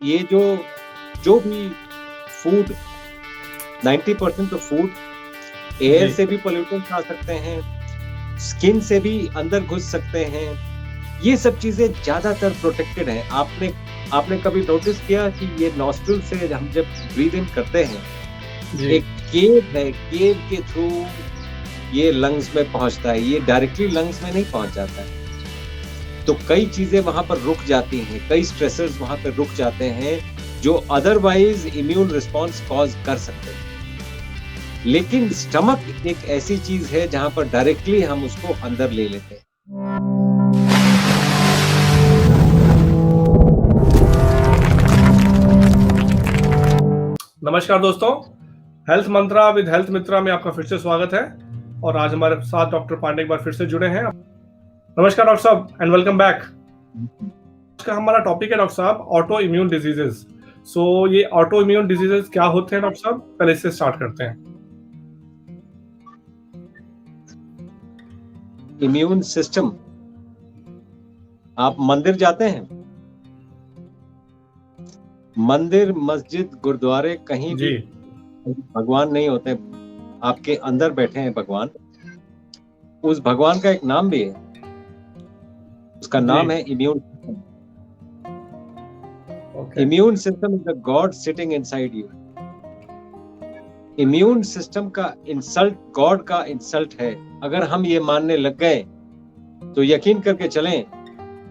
ये जो जो भी फूड 90% तो फूड एयर से भी पोल्यूटेंट्स आ सकते हैं, स्किन से भी अंदर घुस सकते हैं। ये सब चीजें ज्यादातर प्रोटेक्टेड हैं। आपने कभी नोटिस किया कि ये नॉस्ट्रिल से हम जब ब्रीथ इन करते हैं, एक केव है, केव के थ्रू ये लंग्स में पहुंचता है, ये डायरेक्टली लंग्स में नहीं पहुंच जाता है। तो कई चीजें वहां पर रुक जाती हैं, कई स्ट्रेसर्स वहां पर रुक जाते हैं जो अदरवाइज इम्यून रिस्पॉन्स कॉज कर सकते हैं। लेकिन स्टमक एक ऐसी चीज है जहां पर डायरेक्टली हम उसको अंदर ले लेते हैं। नमस्कार दोस्तों, हेल्थ मंत्रा विद हेल्थ मित्रा में आपका फिर से स्वागत है। और आज हमारे साथ डॉक्टर पांडे एक बार फिर से जुड़े हैं। नमस्कार डॉक्टर साहब एंड वेलकम बैक। आज का हमारा टॉपिक है डॉक्टर साहब ऑटो इम्यून डिजीजेस। सो ये ऑटो इम्यून डिजीजेस क्या होते हैं डॉक्टर साहब, पहले इससे स्टार्ट करते हैं। इम्यून सिस्टम, आप मंदिर जाते हैं, मंदिर मस्जिद गुरुद्वारे कहीं भी भगवान नहीं होते, आपके अंदर बैठे हैं भगवान। उस भगवान का एक नाम भी है, उसका नाम है immune system. Immune system is the God sitting inside you. Immune system का इंसल्ट गॉड का इंसल्ट है। अगर हम ये मानने लग गए तो यकीन करके चलें,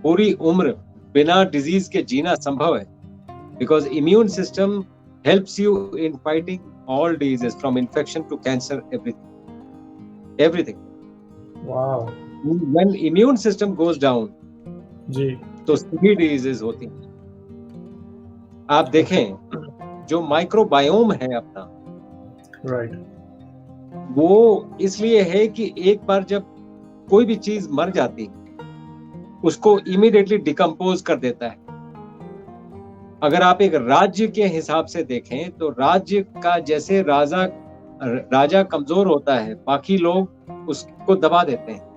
पूरी उम्र बिना डिजीज के जीना संभव है। Because immune system helps you in fighting all diseases from infection to cancer, everything. Wow. When immune system goes down, तो सभी diseases होती हैं। आप देखें जो माइक्रोबायोम है अपना, वो इसलिए है कि एक बार जब कोई भी चीज मर जाती उसको इमीडिएटली डिकम्पोज कर देता है। अगर आप एक राज्य के हिसाब से देखें तो राज्य का जैसे राजा कमजोर होता है, बाकी लोग उसको दबा देते हैं।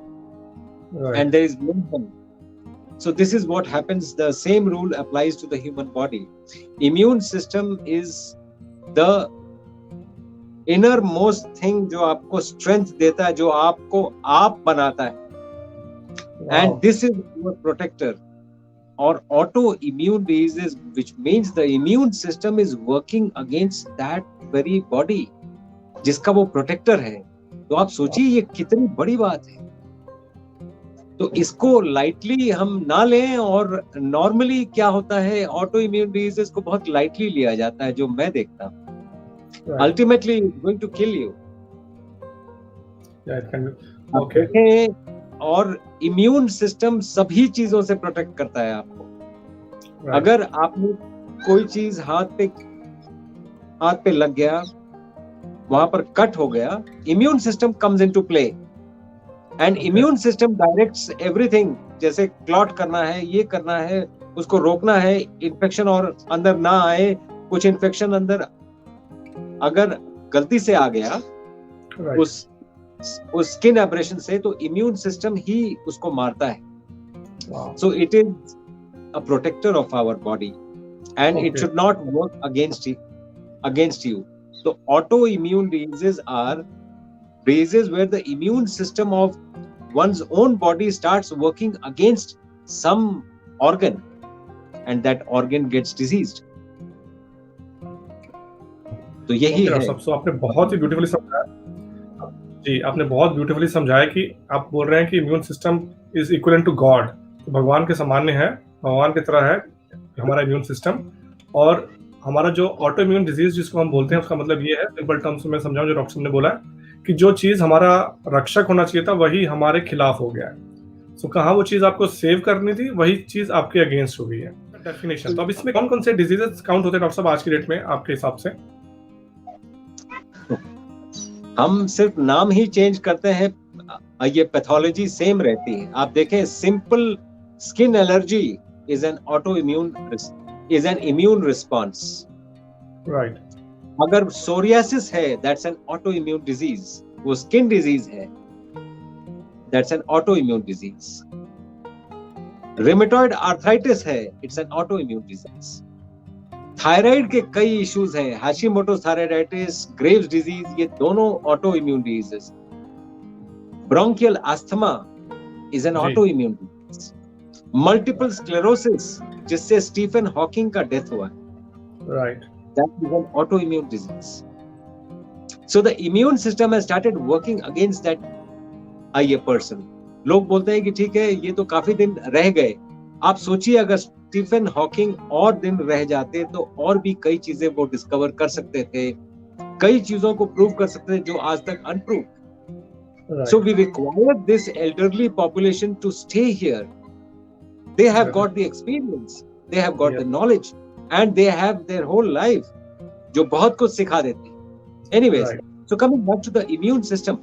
And there is no one. So this is what happens. The same rule applies to the human body. Immune system is the innermost thing जो आपको strength देता है, जो आपको आप बनाता है। And this is your protector. Or autoimmune diseases, which means the immune system is working against that very body जिसका वो प्रोटेक्टर है। तो आप सोचिए ये कितनी बड़ी बात है। तो इसको लाइटली हम ना लें। और नॉर्मली क्या होता है, ऑटो इम्यून डिजीजेस को बहुत लाइटली लिया जाता है, जो मैं देखता हूँ। Ultimately going to kill you. और इम्यून सिस्टम सभी चीजों से प्रोटेक्ट करता है आपको। अगर आपने कोई चीज हाथ पे लग गया, वहां पर कट हो गया, immune system comes into play and immune system directs everything. जैसे क्लॉट करना है, ये करना है, उसको रोकना है, इन्फेक्शन और अंदर ना आए। कुछ इन्फेक्शन अंदर अगर गलती से आ गया उस स्किन एब्रेशन से, तो इम्यून सिस्टम ही उसको मारता है। So it is a protector of our body and it should not work against you. तो auto immune diseases are diseases where the immune system of one's own body starts working against some organ and that organ gets diseased. तो यही है। सबसे आपने बहुत ही beautifully समझाया जी, आपने बहुत ब्यूटीफुली समझाया कि आप बोल रहे हैं कि immune system is equivalent to God, तो भगवान के सामान्य है, भगवान की तरह है हमारा इम्यून सिस्टम। और हमारा जो ऑटो इम्यून डिजीज जिसको हम बोलते हैं, उसका मतलब ये है, सिंपल टर्म्स में समझाऊं, जो डॉक्टर साहब ने बोला है कि जो चीज हमारा रक्षक होना चाहिए था वही हमारे खिलाफ हो गया है। सो कहाँ वो चीज आपको सेव करनी थी, वही चीज आपके अगेंस्ट हो गई है। डेफिनेशन तो अब इसमें कौन कौन से डिजीजेस काउंट होते हैं डॉक्टर साहब आज की डेट में आपके हिसाब से? हम सिर्फ नाम ही चेंज करते हैं, ये पैथोलॉजी सेम रहती है। आप देखें, simple skin allergy is an immune response. Right. अगर सोरियासिस है, that's an auto immune disease. वो स्किन डिजीज है, that's an auto immune disease. Rheumatoid arthritis है, it's an auto immune disease. Thyroid के कई इश्यूज हैं, हाशिमोटो थायराइडाइटिस, ग्रेव्स डिजीज, ये दोनों auto immune diseases. Bronchial asthma is an auto immune disease. Multiple sclerosis, जिससे Stephen Hawking का death हुआ, right, that is an auto immune disease. So the immune system has started working against that ये person. लोग बोलते हैं कि ठीक है, ये तो काफी दिन रह गए। आप सोचिए, अगर स्टीफन हॉकिंग और दिन रह जाते तो और भी कई चीजें वो डिस्कवर कर सकते थे, कई चीजों को प्रूव कर सकते थे जो आज तक unproved. So we require this elderly population to stay here. They have got the experience, they have got the knowledge and they have their whole life, जो बहुत कुछ सिखा देते हैं। Anyways, so coming back to the immune system,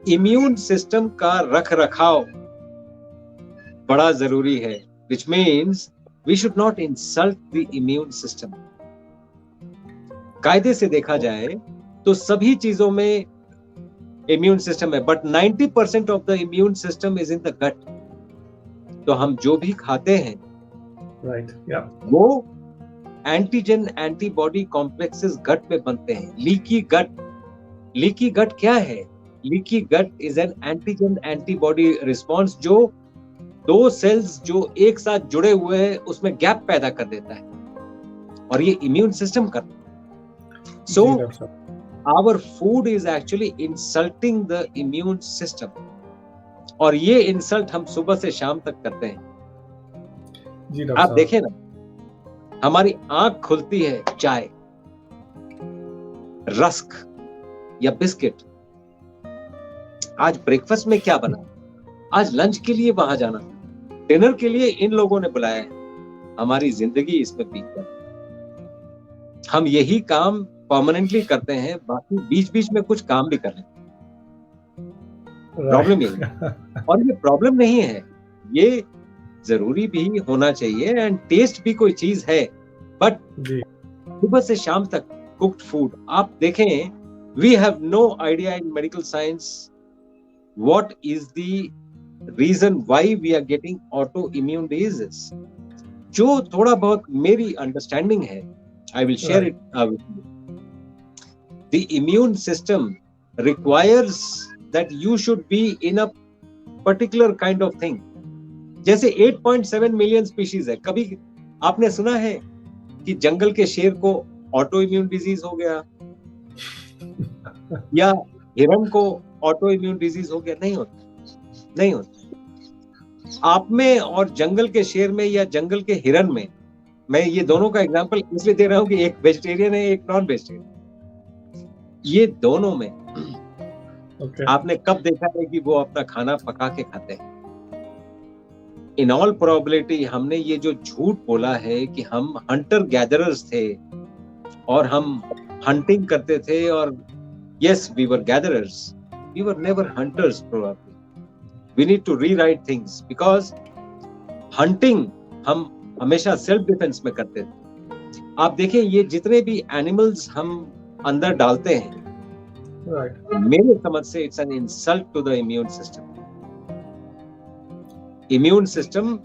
immune system का रख रखाव बड़ा जरूरी है, which means we should not insult the immune system. कायदे से देखा जाए तो सभी चीजों में इम्यून सिस्टम है, but 90% of the immune system is in the gut. तो हम जो भी खाते हैं, वो एंटीजन एंटीबॉडी कॉम्प्लेक्सेस गट में बनते हैं। लीकी गट क्या है? Leaky gut is an antigen antibody response, जो दो सेल्स जो एक साथ जुड़े हुए हैं उसमें गैप पैदा कर देता है, और ये इम्यून सिस्टम करता है। So our food is actually insulting the immune system, और ये इंसल्ट हम सुबह से शाम तक करते हैं। आप देखें ना, हमारी आंख खुलती है चाय, रस्क या बिस्किट। आज ब्रेकफास्ट में क्या बना, आज लंच के लिए वहां जाना, डिनर के लिए इन लोगों ने बुलाया है। हमारी जिंदगी इसमें बीत जाती। हम यही काम परमानेंटली करते हैं, बाकी बीच बीच में कुछ काम भी कर रहे हैं। प्रॉब्लम यही, और ये प्रॉब्लम नहीं है, ये जरूरी भी होना चाहिए, एंड टेस्ट भी कोई चीज है, बट सुबह से शाम तक कुक्ड फूड आप देखें, we have no idea in medical science what is the reason why we are getting autoimmune diseases. जो थोड़ा बहुत मेरी अंडरस्टैंडिंग है, I will share it with you. The immune system requires that you should be in a particular kind of thing. जैसे 8.7 million species है। कभी आपने सुना है कि जंगल के शेर को ऑटो इम्यून डिजीज हो गया, या हिरन को ऑटो इम्यून डिजीज हो गया? नहीं होता। आप में और जंगल के शेर में या जंगल के हिरन में, मैं ये दोनों का एग्जांपल इसलिए दे रहा हूं कि एक वेजिटेरियन है, एक नॉन वेजिटेरियन। ये दोनों में आपने कब देखा है कि वो अपना खाना पका के खाते हैं? इन ऑल प्रोबेबिलिटी हमने ये जो झूठ बोला है कि हम हंटर गैदरर्स थे और हम हंटिंग करते थे, और yes, we were gatherers. We were never hunters, probably. We need to rewrite things, because hunting हम हमेशा सेल्फ डिफेंस में करते थे। आप देखें, ये जितने भी एनिमल्स हम अंदर डालते हैं, मेरे समझ से it's an insult to the immune system. Immune system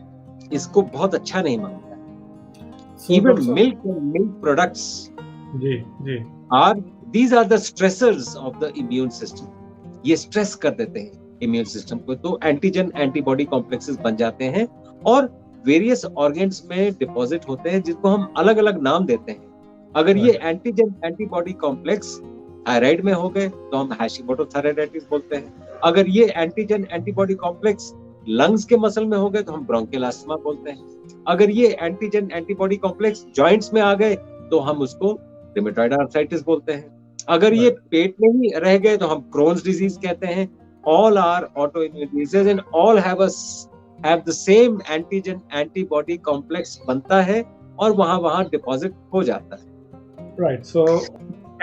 इसको बहुत अच्छा नहीं मानता। Even milk and milk products are These are the stressors of the immune system. ये स्ट्रेस कर देते हैं इम्यून सिस्टम को, तो एंटीजन एंटीबॉडी कॉम्प्लेक्सेस बन जाते हैं और वेरियस ऑर्गन्स में डिपॉजिट होते हैं, जिनको हम अलग अलग नाम देते हैं। अगर ये एंटीजन एंटीबॉडी कॉम्प्लेक्स थायराइड में हो गए तो हम हाशिमोटो थायराइडाइटिस बोलते हैं। अगर ये एंटीजन एंटीबॉडी कॉम्प्लेक्स लंग्स के मसल में हो गए तो हम ब्रोंकियल अस्थमा बोलते हैं। अगर ये एंटीजन एंटीबॉडी कॉम्प्लेक्स जॉइंट्स में आ गए तो हम उसको रूमेटॉइड आर्थराइटिस बोलते हैं। अगर ये पेट में ही रह गए तो हम क्रोन्स डिजीज कहते हैं। All are autoimmune diseases and all have the same antigen antibody complex बनता है और वहां डिपॉजिट हो जाता है। राइट, सो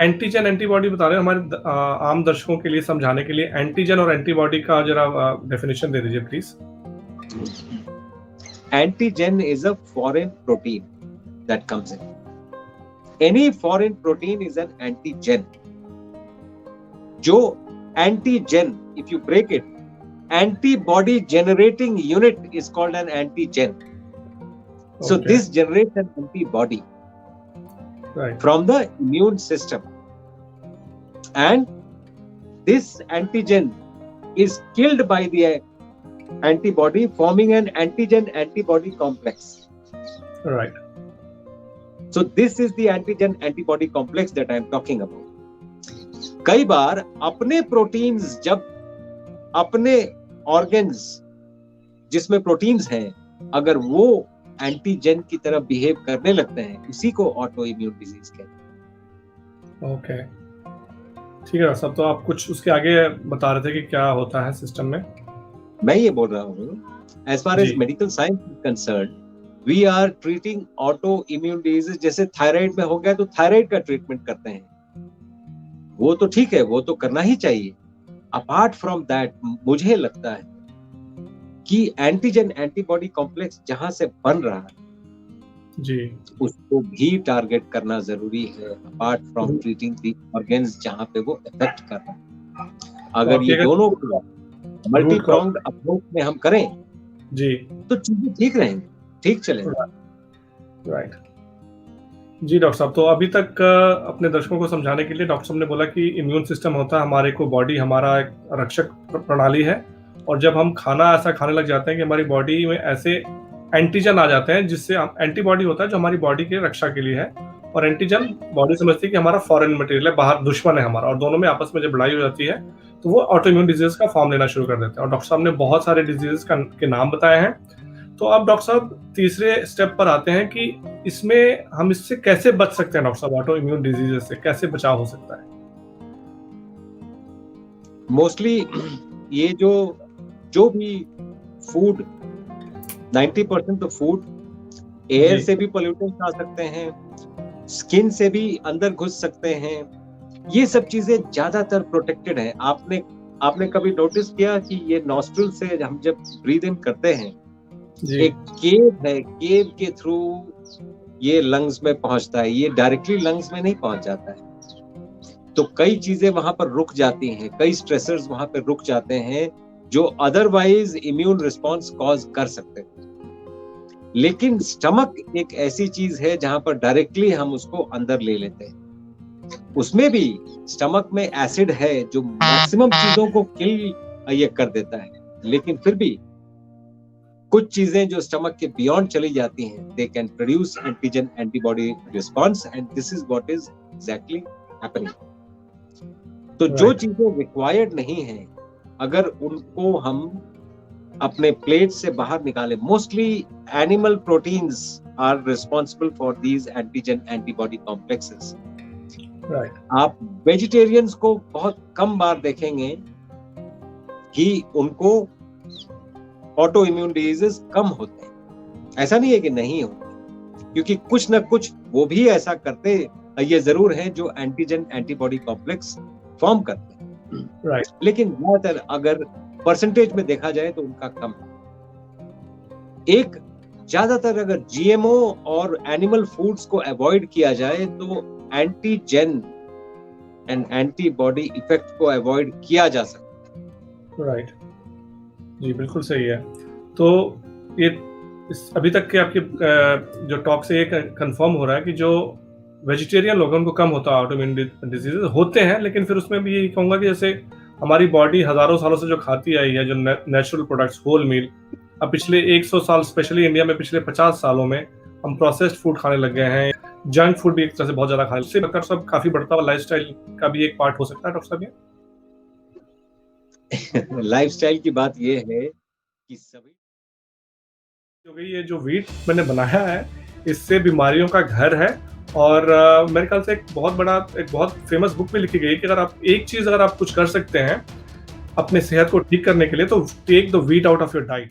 एंटीजन एंटीबॉडी बता रहे हैं हमारे आम दर्शकों के लिए समझाने के लिए। एंटीजन और एंटीबॉडी का जरा डेफिनेशन दे दीजिए please. Antigen is a foreign protein that comes in. Any foreign protein is an antigen. जो antigen, if you break it, antibody generating unit is called an antigen. So Okay. this generates an antibody Right. from the immune system, and this antigen is killed by the antibody, forming an antigen-antibody complex. Right. So this is the antigen-antibody complex that I am talking about. कई बार अपने proteins, जब अपने organs जिसमें proteins हैं, अगर वो antigen की तरह बिहेव करने लगते हैं, उसी को ऑटो इम्यून डिजीज कहते हैं। ओके, ठीक है सब। तो आप कुछ उसके आगे बता रहे थे कि क्या होता है सिस्टम में। मैं ये बोल रहा हूँ, as far as medical science is concern, we are treating auto immune disease. जैसे थायराइड में हो गया तो थायराइड का ट्रीटमेंट करते हैं, वो तो ठीक है, वो तो करना ही चाहिए। अपार्ट फ्रॉम दैट, मुझे लगता है कि एंटीजन एंटीबॉडी कॉम्प्लेक्स जहां से बन रहा है जी, उसको भी टारगेट करना जरूरी है, apart from treating the organs जहां पे वो इफेक्ट कर रहा है। अगर ये दोनों मल्टी प्रोंग्ड अप्रोच में हम करें जी, तो चीजें ठीक रहेंगी, ठीक चलेगा। राइट जी डॉक्टर साहब। तो अभी तक अपने दर्शकों को समझाने के लिए डॉक्टर साहब ने बोला कि इम्यून सिस्टम होता है हमारे को, बॉडी हमारा एक रक्षक प्रणाली है, और जब हम खाना ऐसा खाने लग जाते हैं कि हमारी बॉडी में ऐसे एंटीजन आ जाते हैं, जिससे एंटीबॉडी होता है जो हमारी बॉडी के रक्षा के लिए है, और एंटीजन बॉडी समझती है कि हमारा फॉरेन मटेरियल है, बाहर दुश्मन है हमारा, और दोनों में आपस में जब लड़ाई हो जाती है तो वो ऑटो इम्यून डिजीज का फॉर्म लेना शुरू कर देते हैं। और डॉक्टर साहब ने बहुत सारे डिजीज के नाम बताए हैं। तो अब डॉक्टर साहब तीसरे स्टेप पर आते हैं कि इसमें हम इससे कैसे बच सकते हैं। डॉक्टर साहब, ऑटो इम्यून डिजीज से कैसे बचाव हो सकता है? मोस्टली ये जो भी फूड, 90% तो फूड, एयर से भी पोल्यूटेंट्स आ सकते हैं, स्किन से भी अंदर घुस सकते हैं, ये सब चीजें ज्यादातर प्रोटेक्टेड है। आपने कभी नोटिस किया कि ये नॉस्ट्रिल से हम जब ब्रीद इन करते हैं, एक केव है, केव के थ्रू ये लंग्स में पहुंचता है, ये डायरेक्टली लंग्स में नहीं पहुंच जाता है। तो कई चीजें वहां पर रुक जाती हैं, कई स्ट्रेसर्स वहां पर रुक जाते हैं जो अदरवाइज इम्यून रिस्पॉन्स कॉज कर सकते हैं। लेकिन स्टमक एक ऐसी चीज है जहां पर डायरेक्टली हम उसको अंदर ले लेते हैं। उसमें भी स्टमक में एसिड है जो मैक्सिमम चीजों को किल ये कर देता है, लेकिन फिर भी कुछ चीजें जो स्टमक के बियॉन्ड चली जाती हैं, they can produce antigen antibody response, and this is what is exactly happening. तो जो चीजें रिक्वायर्ड नहीं है, अगर उनको हम अपने प्लेट से बाहर निकाले, mostly animal proteins are responsible for these antigen antibody complexes. आप वेजिटेरियंस को बहुत कम बार देखेंगे कि उनको ऑटो इम्यून डिजीजेस कम होते हैं। ऐसा नहीं है कि नहीं होते, क्योंकि कुछ ना कुछ वो भी ऐसा करते ये जरूर है जो एंटीजन एंटीबॉडी कॉम्प्लेक्स फॉर्म करते हैं, लेकिन ज्यादातर अगर परसेंटेज में देखा जाए तो उनका कम है। एक ज्यादातर अगर जीएमओ और एनिमल फूड्स को अवॉइड किया जाए तो एंटीजन एंड एंटीबॉडी इफेक्ट को अवॉइड किया जा सकता है। राइट जी, बिल्कुल सही है। तो ये अभी तक के आपके जो टॉक से ये कंफर्म हो रहा है कि जो वेजिटेरियन लोगों उनको कम होता है ऑटोइम्यून डिजीजेस होते हैं, लेकिन फिर उसमें भी यही कहूँगा कि जैसे हमारी बॉडी हजारों सालों से जो खाती आई है, जो नेचुरल प्रोडक्ट्स, होल मील, अब पिछले 100 साल, स्पेशली इंडिया में पिछले 50 सालों में हम प्रोसेस्ड फूड खाने लग गए हैं, जंक फूड भी एक तरह से बहुत ज्यादा खाने, इससे डॉक्टर साहब काफी बढ़ता हुआ लाइफस्टाइल का भी एक पार्ट हो सकता है। डॉक्टर साहब, ये लाइफस्टाइल की बात ये है कि सभी ये जो वीट मैंने बनाया है इससे बीमारियों का घर है, और मेरे ख्याल से एक बहुत फेमस बुक में लिखी गई है कि अगर आप कुछ कर सकते हैं अपने सेहत को ठीक करने के लिए तो take the wheat out of your diet.